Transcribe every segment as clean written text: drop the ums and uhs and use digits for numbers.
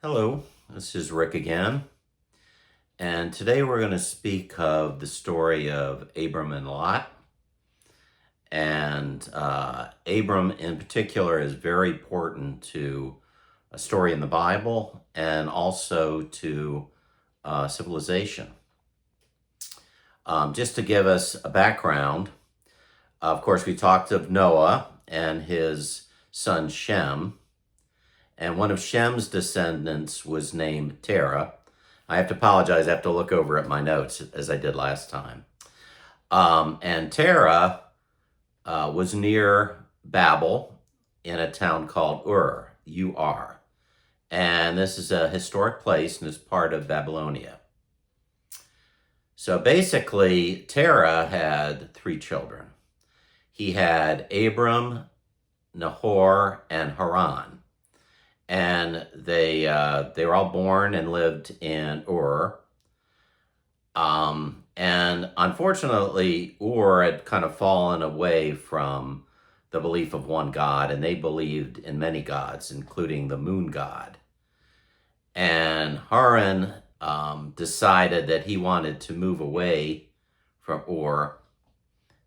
Hello, this is Rick again, and today we're going to speak of the story of Abram and Lot. And Abram in particular is very important to a story in the Bible and also to civilization. Just to give us a background, of course, we talked of Noah and his son Shem. And one of Shem's descendants was named Terah. I have to apologize. I have to look over at my notes as I did last time. And Terah was near Babel in a town called Ur, U-R. And this is a historic place and is part of Babylonia. So basically, Terah had three children. He had Abram, Nahor, and Haran. And they were all born and lived in Ur. And unfortunately, Ur had kind of fallen away from the belief of one God, and they believed in many gods, including the moon god. And Haran decided that he wanted to move away from Ur.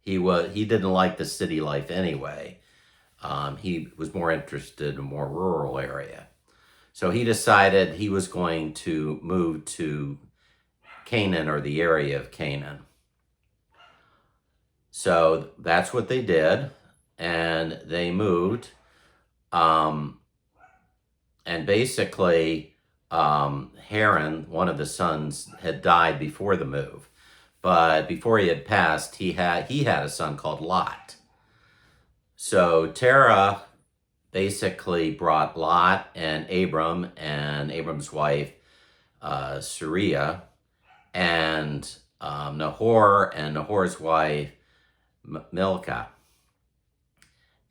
He didn't like the city life anyway. He was more interested in a more rural area. So he decided he was going to move to Canaan, or the area of Canaan. So that's what they did, and they moved. And basically, Haran, one of the sons, had died before the move. But before he had passed, he had a son called Lot. So Terah basically brought Lot and Abram and Abram's wife, Sarai, and Nahor and Nahor's wife, Milcah.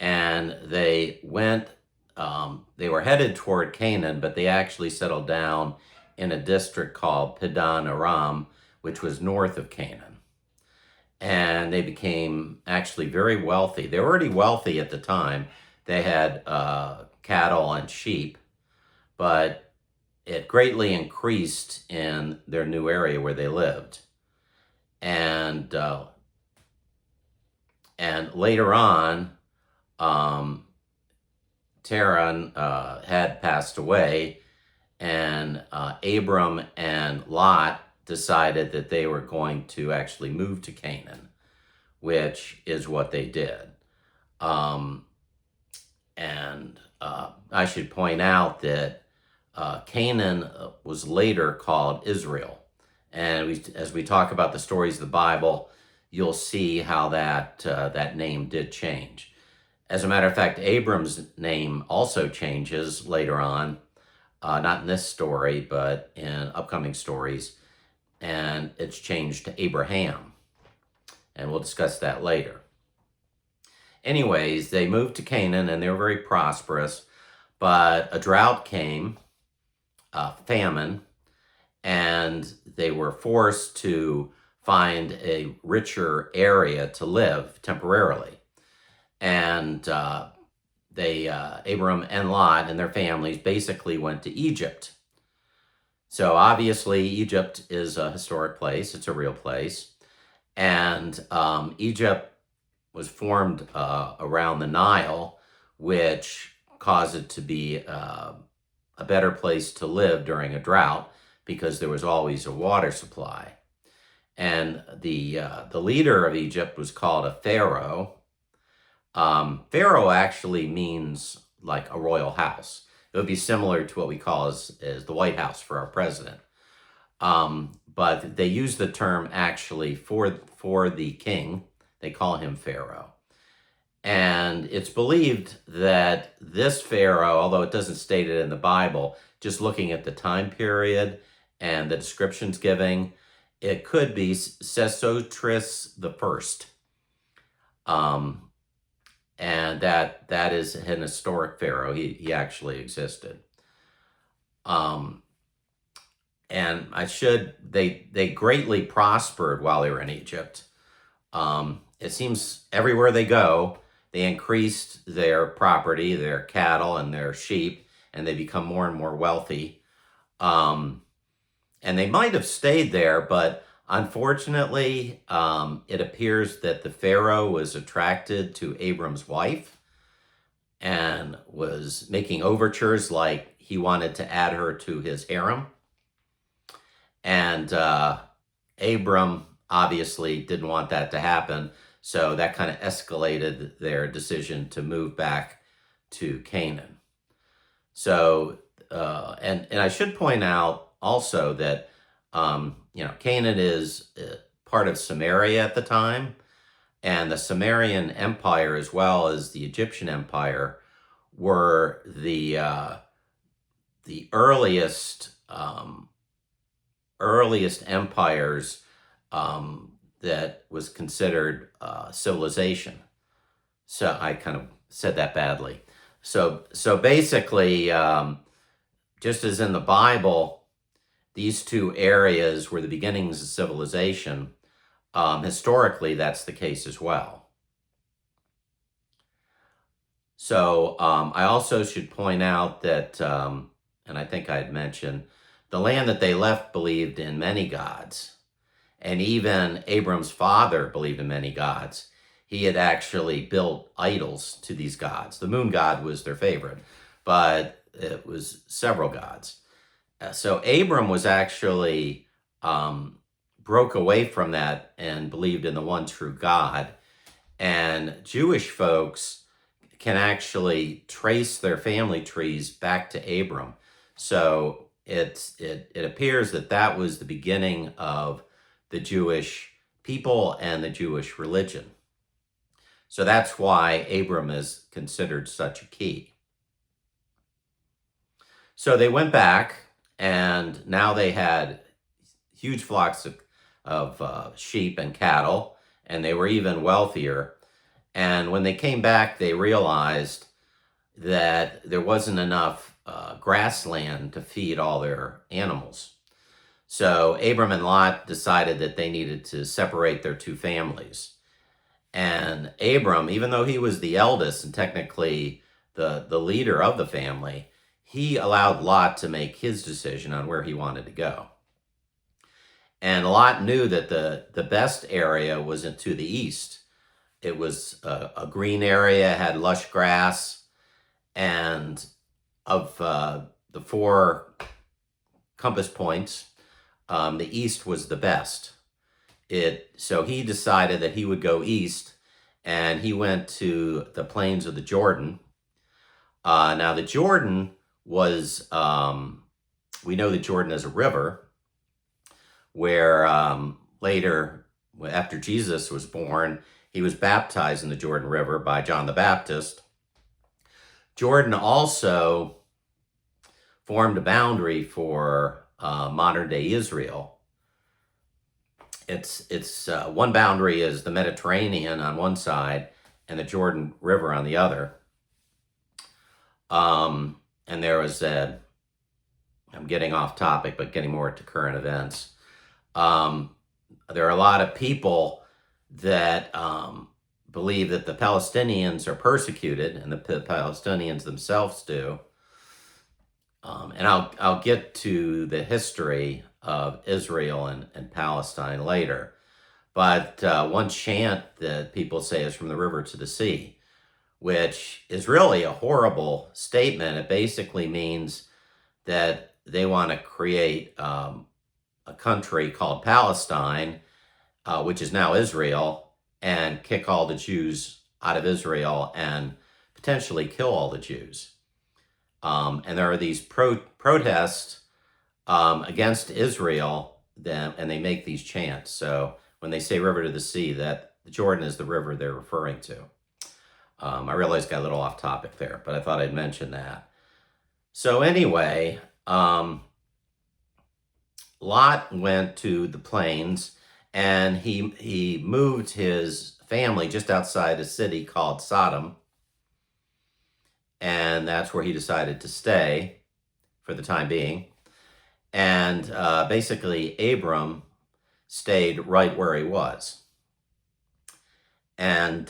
And they went, they were headed toward Canaan, but they actually settled down in a district called Padan Aram, which was north of Canaan. And they became actually very wealthy. They were already wealthy at the time. They had cattle and sheep, but it greatly increased in their new area where they lived. And later on, Terah had passed away, and Abram and Lot decided that they were going to actually move to Canaan, which is what they did. I should point out that Canaan was later called Israel. And as we talk about the stories of the Bible, you'll see how that name did change. As a matter of fact, Abram's name also changes later on, not in this story, but in upcoming stories. And it's changed to Abraham. And we'll discuss that later. Anyways, they moved to Canaan, and they were very prosperous. But a drought came, famine, and they were forced to find a richer area to live temporarily. And Abram and Lot and their families basically went to Egypt. So obviously, Egypt is a historic place. It's a real place. And Egypt was formed around the Nile, which caused it to be a better place to live during a drought because there was always a water supply. And the leader of Egypt was called a pharaoh. Pharaoh actually means like a royal house. It would be similar to what we call as the White House for our president. But they use the term actually for the king. They call him Pharaoh. And it's believed that this Pharaoh, although it doesn't state it in the Bible, just looking at the time period and the descriptions giving, it could be Sesostris the First. And that is an historic pharaoh. He actually existed. And they greatly prospered while they were in Egypt. It seems everywhere they go, they increased their property, their cattle and their sheep, and they become more and more wealthy. And they might have stayed there, but unfortunately, it appears that the Pharaoh was attracted to Abram's wife and was making overtures like he wanted to add her to his harem. And Abram obviously didn't want that to happen, so that kind of escalated their decision to move back to Canaan. So, and I should point out also that Canaan is part of Samaria at the time, and the Sumerian Empire, as well as the Egyptian Empire, were the earliest empires that was considered civilization. So I kind of said that badly. So basically, just as in the Bible, these two areas were the beginnings of civilization. Historically, that's the case as well. So I also should point out that, and I think I had mentioned, the land that they left believed in many gods. And even Abram's father believed in many gods. He had actually built idols to these gods. The moon god was their favorite, but it was several gods. So Abram was actually broke away from that and believed in the one true God. And Jewish folks can actually trace their family trees back to Abram. So it appears that that was the beginning of the Jewish people and the Jewish religion. So that's why Abram is considered such a key. So they went back, and now they had huge flocks of sheep and cattle, and they were even wealthier. And when they came back, they realized that there wasn't enough grassland to feed all their animals. So Abram and Lot decided that they needed to separate their two families. And Abram, even though he was the eldest and technically the leader of the family, he allowed Lot to make his decision on where he wanted to go. And Lot knew that the best area was to the east. It was a green area, had lush grass, and of the four compass points, the east was the best. So he decided that he would go east, and he went to the plains of the Jordan. Now the Jordan was, we know the Jordan as a river, where later, after Jesus was born, he was baptized in the Jordan River by John the Baptist. Jordan also formed a boundary for modern-day Israel. It's one boundary is the Mediterranean on one side and the Jordan River on the other. And there was I'm getting off topic, but getting more to current events. There are a lot of people that believe that the Palestinians are persecuted, and the Palestinians themselves do. And I'll get to the history of Israel and Palestine later. But one chant that people say is from the river to the sea, which is really a horrible statement. It basically means that they want to create a country called Palestine, which is now Israel, and kick all the Jews out of Israel and potentially kill all the Jews. And there are these protests against Israel, and they make these chants. So when they say river to the sea, that the Jordan is the river they're referring to. I realized I got a little off topic there, but I thought I'd mention that. So anyway, Lot went to the plains, and he moved his family just outside a city called Sodom, and that's where he decided to stay for the time being. And basically, Abram stayed right where he was, and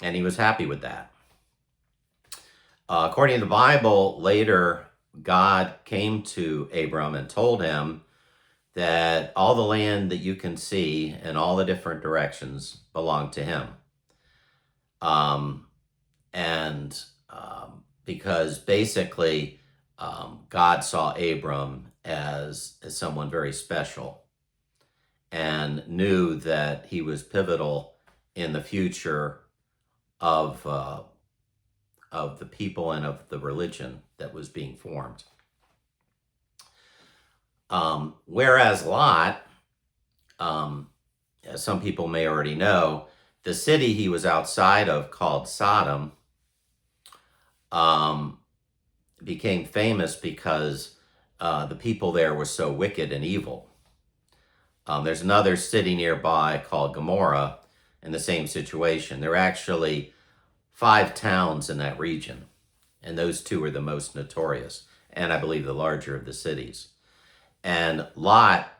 he was happy with that. According to the Bible, later God came to Abram and told him that all the land that you can see in all the different directions belonged to him. And because basically God saw Abram as someone very special and knew that he was pivotal in the future of the people and of the religion that was being formed. Whereas Lot, as some people may already know, the city he was outside of, called Sodom, became famous because the people there were so wicked and evil. There's another city nearby called Gomorrah in the same situation. There are actually 5 towns in that region, and those 2 are the most notorious, and I believe the larger of the cities. And Lot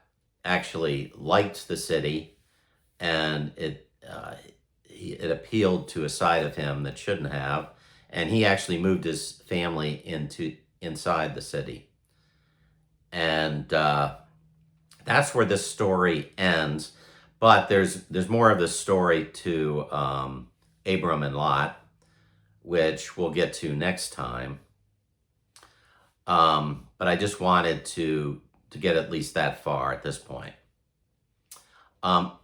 actually liked the city, and it appealed to a side of him that shouldn't have, and he actually moved his family inside the city. And that's where this story ends. But there's more of the story to Abram and Lot, which we'll get to next time. But I just wanted to get at least that far at this point.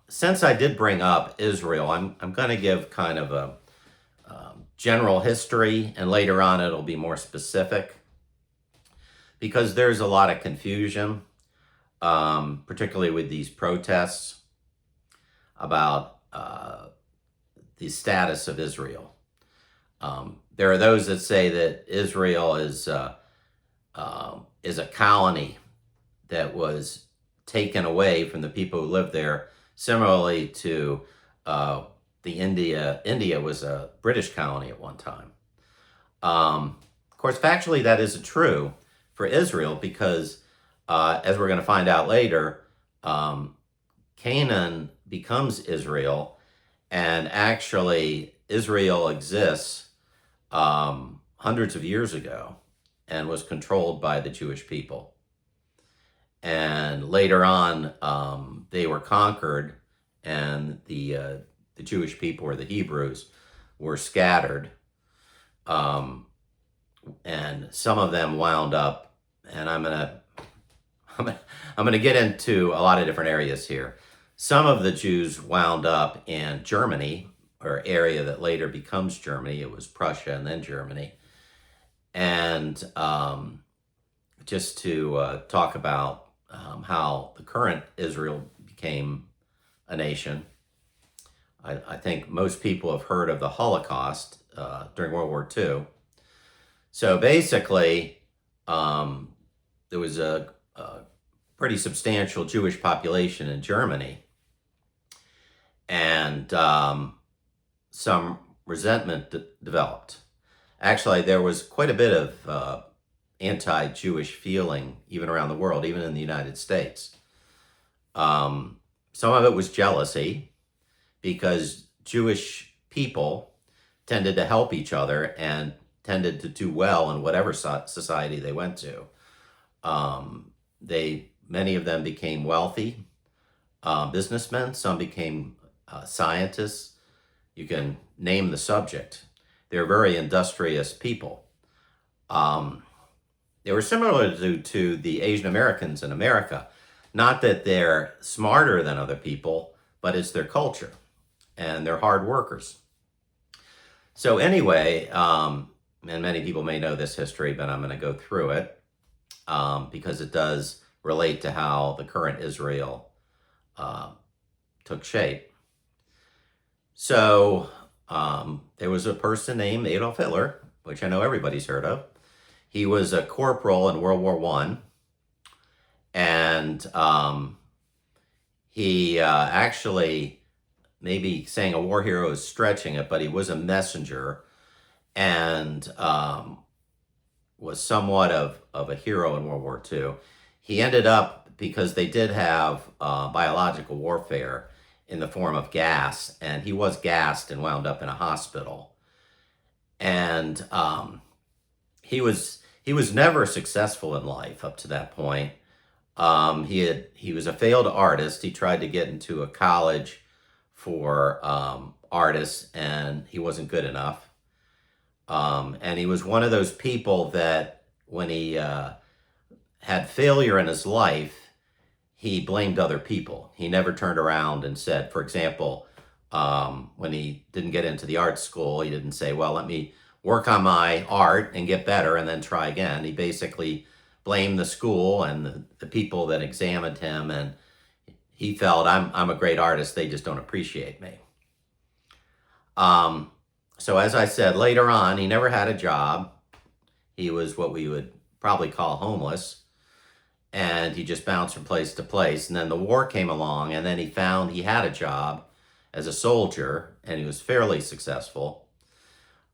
Since I did bring up Israel, I'm going to give kind of a general history, and later on it'll be more specific, because there's a lot of confusion, particularly with these protests about the status of Israel. There are those that say that Israel is a colony that was taken away from the people who lived there, similarly to India was a British colony at one time. Of course, factually, that isn't true for Israel, because as we're going to find out later, Canaan becomes Israel, and actually Israel exists hundreds of years ago and was controlled by the Jewish people. And later on, they were conquered, and the Jewish people, or the Hebrews, were scattered. And some of them wound up, and I'm gonna get into a lot of different areas here. Some of the Jews wound up in Germany, or area that later becomes Germany. It was Prussia and then Germany. And just to talk about how the current Israel became a nation, I think most people have heard of the Holocaust during World War II. So basically, there was a pretty substantial Jewish population in Germany, and some resentment developed. Actually, there was quite a bit of anti-Jewish feeling even around the world, even in the United States. Some of it was jealousy, because Jewish people tended to help each other and tended to do well in whatever society they went to. Many of them became wealthy businessmen. Some became scientists. You can name the subject. They're very industrious people. They were similar to the Asian Americans in America. Not that they're smarter than other people, but it's their culture, and they're hard workers. So anyway, and many people may know this history, but I'm going to go through it because it does relate to how the current Israel took shape. So there was a person named Adolf Hitler, which I know everybody's heard of. He was a corporal in World War I, and he actually, maybe saying a war hero is stretching it, but he was a messenger, and was somewhat of a hero in World War II. He ended up, because they did have biological warfare in the form of gas, and he was gassed and wound up in a hospital. And he was He was never successful in life up to that point. He was a failed artist. He tried to get into a college for artists, and he wasn't good enough. And he was one of those people that when he had failure in his life, he blamed other people. He never turned around and said, for example, when he didn't get into the art school, he didn't say, well, let me work on my art and get better and then try again. He basically blamed the school and the people that examined him, and he felt, I'm a great artist, they just don't appreciate me. So as I said, later on, he never had a job. He was what we would probably call homeless, and he just bounced from place to place. And then the war came along, and then he found he had a job as a soldier, and he was fairly successful.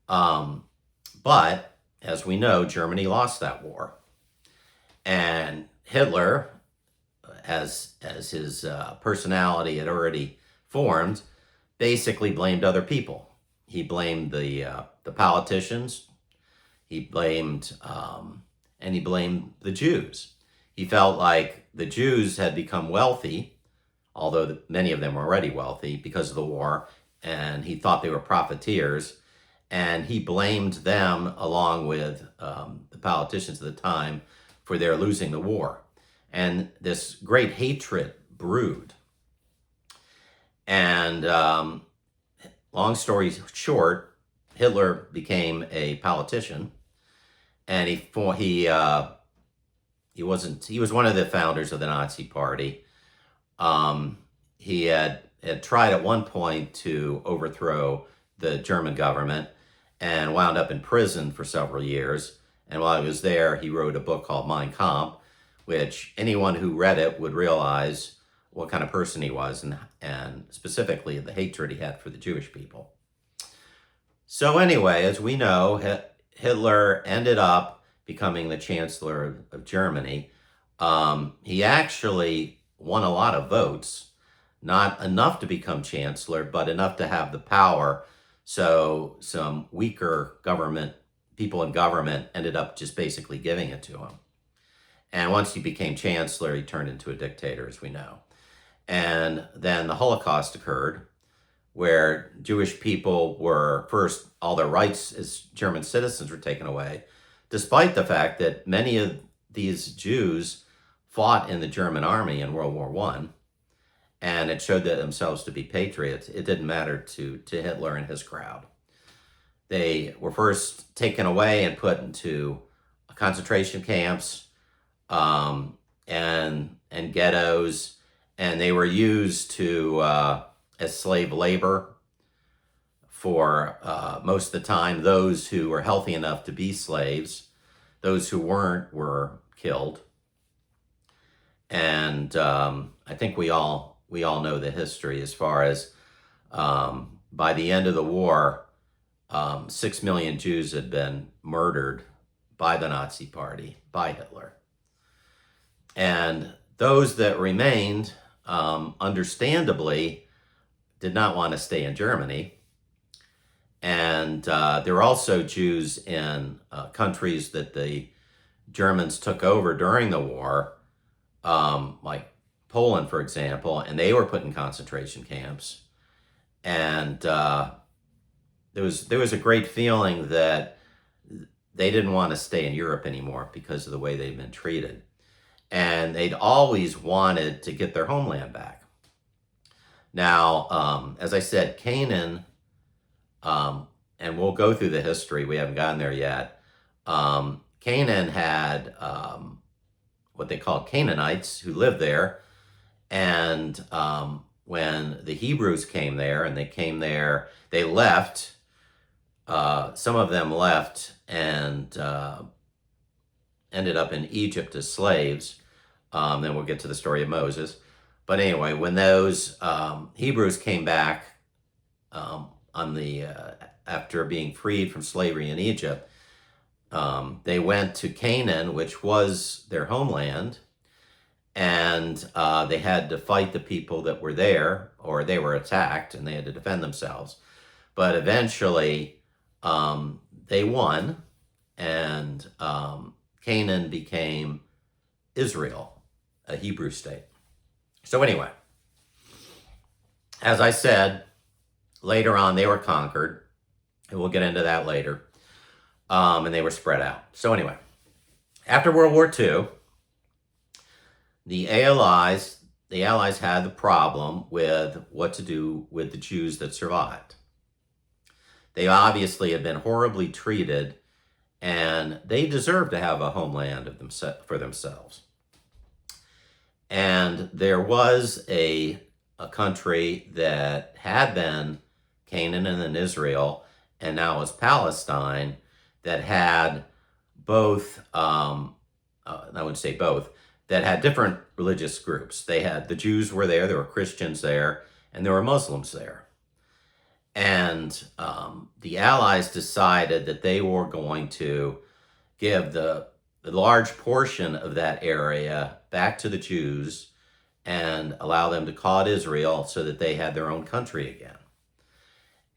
But as we know, Germany lost that war. And Hitler, as his personality had already formed, basically blamed other people. He blamed the politicians. He blamed and he blamed the Jews. He felt like the Jews had become wealthy, although many of them were already wealthy because of the war, and he thought they were profiteers, and he blamed them along with the politicians at the time for their losing the war. And this great hatred brewed. And long story short, Hitler became a politician, and he was one of the founders of the Nazi Party. He had tried at one point to overthrow the German government and wound up in prison for several years. And while he was there, he wrote a book called Mein Kampf, which anyone who read it would realize what kind of person he was, and specifically the hatred he had for the Jewish people. So anyway, as we know, Hitler ended up becoming the Chancellor of Germany. He actually won a lot of votes, not enough to become Chancellor, but enough to have the power. So some weaker people in government ended up just basically giving it to him. And once he became Chancellor, he turned into a dictator, as we know. And then the Holocaust occurred, where Jewish people were first, all their rights as German citizens were taken away, despite the fact that many of these Jews fought in the German army in World War I, and it showed themselves to be patriots. It didn't matter to Hitler and his crowd. They were first taken away and put into concentration camps and ghettos, and they were used as slave labor for most of the time. Those who were healthy enough to be slaves, those who weren't were killed. And I think we all know the history as far as by the end of the war, 6 million Jews had been murdered by the Nazi Party, by Hitler. And those that remained, understandably, did not want to stay in Germany. And there were also Jews in countries that the Germans took over during the war, like Poland, for example, and they were put in concentration camps. And there was a great feeling that they didn't want to stay in Europe anymore because of the way they'd been treated. And they'd always wanted to get their homeland back. Now, as I said, Canaan, and we'll go through the history, we haven't gotten there yet. Canaan had what they called Canaanites who lived there. And when the Hebrews came there, they left. Some of them left and ended up in Egypt as slaves. Then we'll get to the story of Moses. But anyway, when those Hebrews came back after being freed from slavery in Egypt, they went to Canaan, which was their homeland, and they had to fight the people that were there, or they were attacked, and they had to defend themselves. But eventually, they won, and Canaan became Israel, a Hebrew state. So anyway, as I said, later on they were conquered, and we'll get into that later, and they were spread out. So anyway, after World War II, the Allies had the problem with what to do with the Jews that survived. They obviously had been horribly treated, and they deserved to have a homeland for themselves. And there was a country that had been Canaan and Israel, and now is Palestine, that had both, I wouldn't say both, that had different religious groups. They had, the Jews were there were Christians there, and there were Muslims there. And the Allies decided that they were going to give the large portion of that area back to the Jews and allow them to call it Israel so that they had their own country again.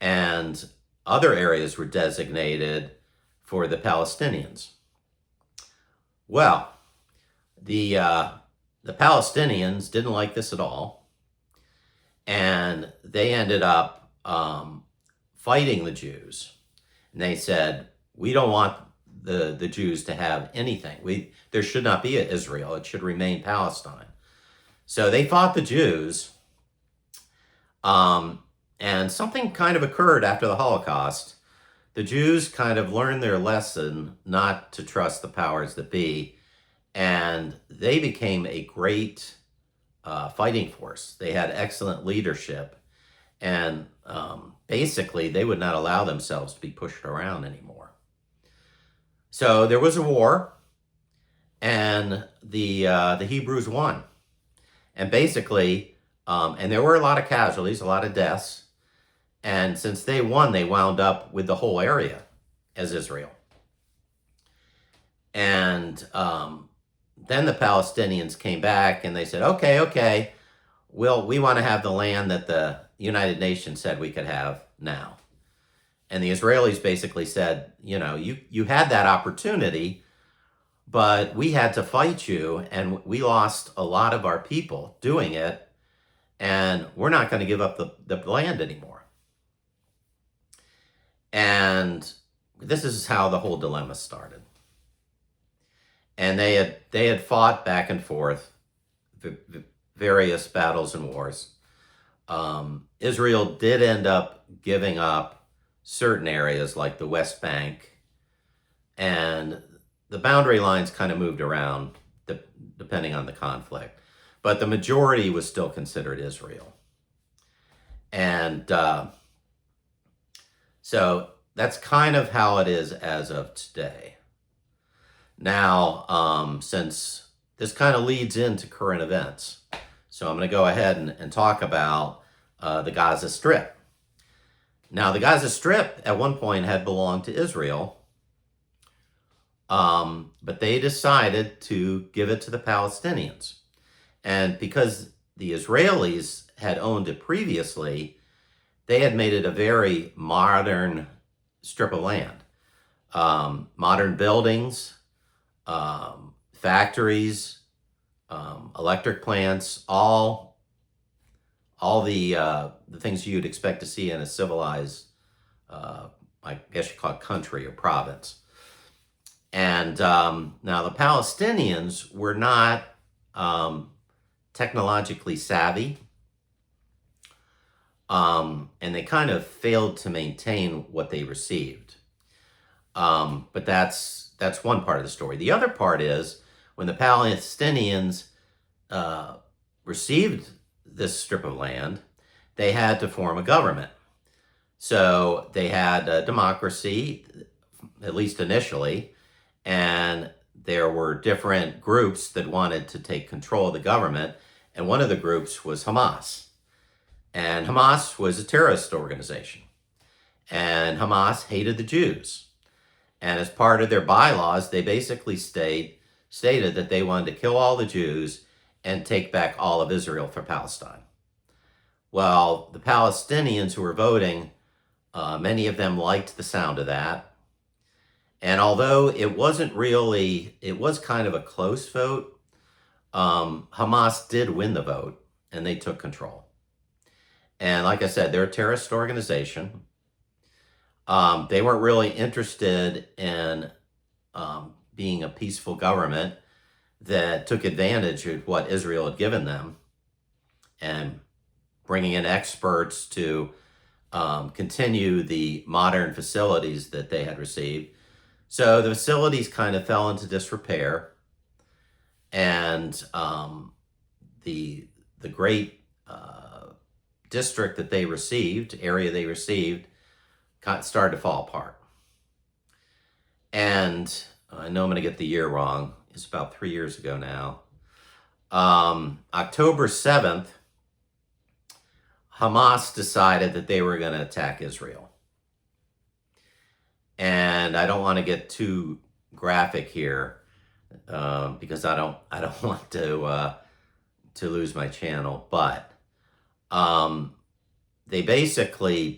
And other areas were designated for the Palestinians. Well, the Palestinians didn't like this at all, and they ended up fighting the Jews. And they said, we don't want the Jews to have anything. There should not be an Israel. It should remain Palestine. So they fought the Jews, and something kind of occurred after the Holocaust. The Jews kind of learned their lesson not to trust the powers that be, and they became a great fighting force. They had excellent leadership, and basically they would not allow themselves to be pushed around anymore. So there was a war, and the Hebrews won. And basically, and there were a lot of casualties, a lot of deaths. And since they won, they wound up with the whole area as Israel. And then the Palestinians came back and they said, okay, we want to have the land that the United Nations said we could have now. And the Israelis basically said, you had that opportunity, but we had to fight you, and we lost a lot of our people doing it, and we're not going to give up the land anymore. And this is how the whole dilemma started. And they had fought back and forth, various battles and wars. Israel did end up giving up certain areas like the West Bank, and the boundary lines kind of moved around depending on the conflict, but the majority was still considered Israel. And so that's kind of how it is as of today. Now, since this kind of leads into current events, so I'm going to go ahead and talk about the Gaza Strip. Now, the Gaza Strip at one point had belonged to Israel, but they decided to give it to the Palestinians. And because the Israelis had owned it previously, they had made it a very modern strip of land. Modern buildings, factories, electric plants, all the things you'd expect to see in a civilized, I guess you call it country or province. And now the Palestinians were not technologically savvy, and they kind of failed to maintain what they received. But that's one part of the story. The other part is when the Palestinians received this strip of land, they had to form a government. So they had a democracy, at least initially, and there were different groups that wanted to take control of the government, and one of the groups was Hamas. And Hamas was a terrorist organization, and Hamas hated the Jews. And as part of their bylaws, they basically stated that they wanted to kill all the Jews and take back all of Israel for Palestine. Well, the Palestinians who were voting, many of them liked the sound of that. And although it was kind of a close vote, Hamas did win the vote and they took control. And like I said, they're a terrorist organization. They weren't really interested in being a peaceful government that took advantage of what Israel had given them and bringing in experts to continue the modern facilities that they had received. So the facilities kind of fell into disrepair, and the great district that they received, area they received, started to fall apart. And I know I'm going to get the year wrong. It's about 3 years ago now. October 7th, Hamas decided that they were going to attack Israel. And I don't want to get too graphic here because I don't want to lose my channel. But they basically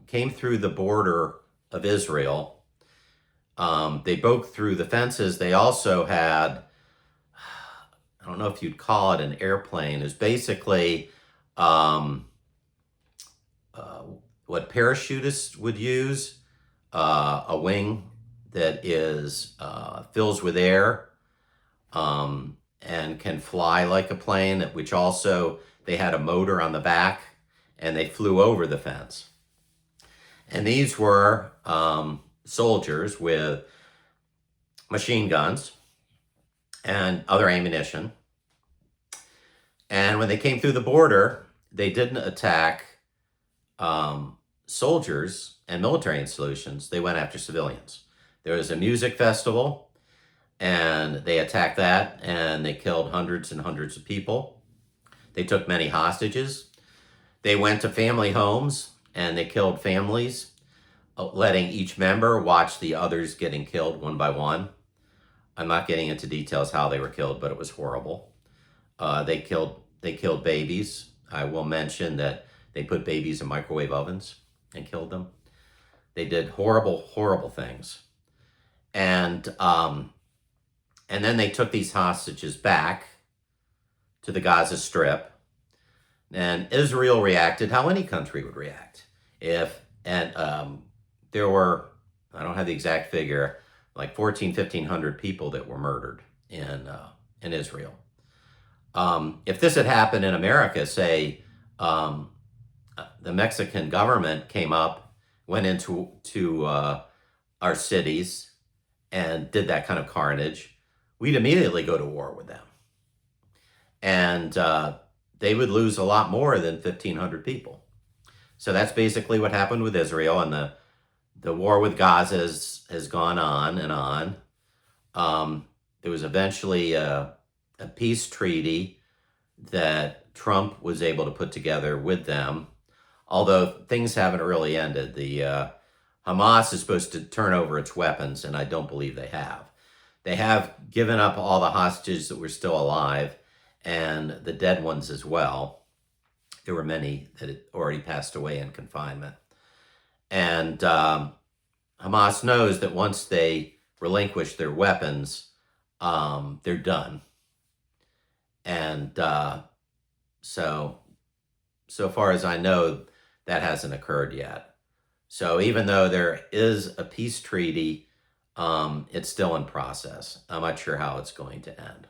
came through the border of Israel. They broke through the fences. They also had, I don't know if you'd call it an airplane. It's basically what parachutists would use, a wing that is fills with air and can fly like a plane, which also they had a motor on the back, and they flew over the fence. And these were soldiers with machine guns and other ammunition. And when they came through the border, they didn't attack soldiers and military installations. They went after civilians. There was a music festival, and they attacked that, and they killed hundreds and hundreds of people. They took many hostages. They went to family homes, and they killed families, letting each member watch the others getting killed one by one. I'm not getting into details how they were killed, but it was horrible. They killed babies. I will mention that they put babies in microwave ovens and killed them. They did horrible, horrible things. And then they took these hostages back to the Gaza Strip. And Israel reacted how any country would react. There were, I don't have the exact figure, like 1,500 people that were murdered in Israel. If this had happened in America, say, the Mexican government came up, went into our cities and did that kind of carnage, we'd immediately go to war with them. And they would lose a lot more than 1,500 people. So that's basically what happened with Israel, and the war with Gaza has gone on and on. There was eventually a peace treaty that Trump was able to put together with them, although things haven't really ended. The Hamas is supposed to turn over its weapons, and I don't believe they have. They have given up all the hostages that were still alive, and the dead ones as well. There were many that had already passed away in confinement. And Hamas knows that once they relinquish their weapons, they're done. And so far as I know, that hasn't occurred yet. So even though there is a peace treaty, it's still in process. I'm not sure how it's going to end.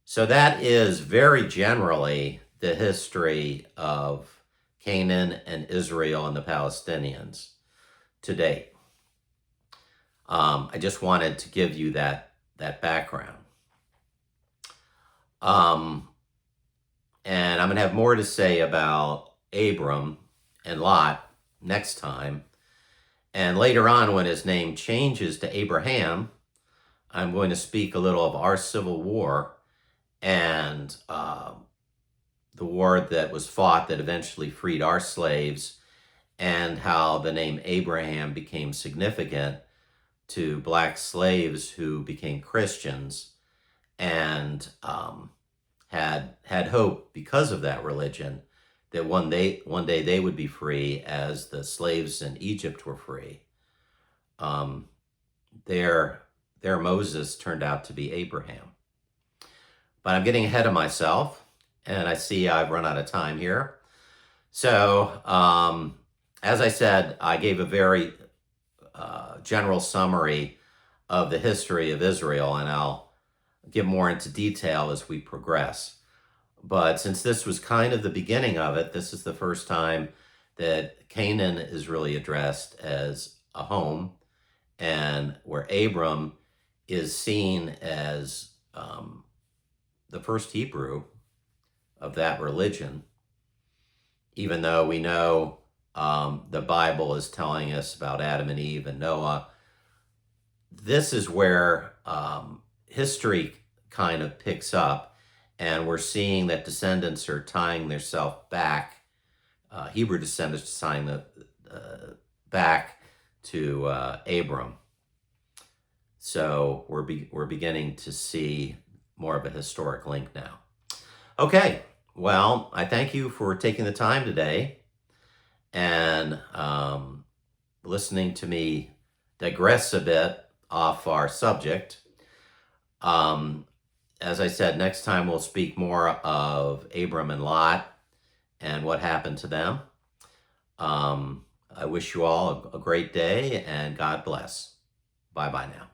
So that is very generally the history of Canaan and Israel and the Palestinians to date. I just wanted to give you that background. And I'm going to have more to say about Abram and Lot next time. And later on, when his name changes to Abraham, I'm going to speak a little of our civil war and the war that was fought that eventually freed our slaves, and how the name Abraham became significant to black slaves who became Christians and had hope because of that religion that one day they would be free as the slaves in Egypt were free. um, their Moses turned out to be Abraham. But I'm getting ahead of myself, and I see I've run out of time here. So, as I said, I gave a very general summary of the history of Israel, and I'll get more into detail as we progress. But since this was kind of the beginning of it, this is the first time that Canaan is really addressed as a home, and where Abram is seen as the first Hebrew of that religion, even though we know the Bible is telling us about Adam and Eve and Noah. This is where history kind of picks up, and we're seeing that descendants are tying themselves back, Hebrew descendants tying back to Abram. So we're beginning to see more of a historic link now. Okay, well, I thank you for taking the time today and listening to me digress a bit off our subject. As I said, next time we'll speak more of Abram and Lot and what happened to them. I wish you all a great day, and God bless. Bye-bye now.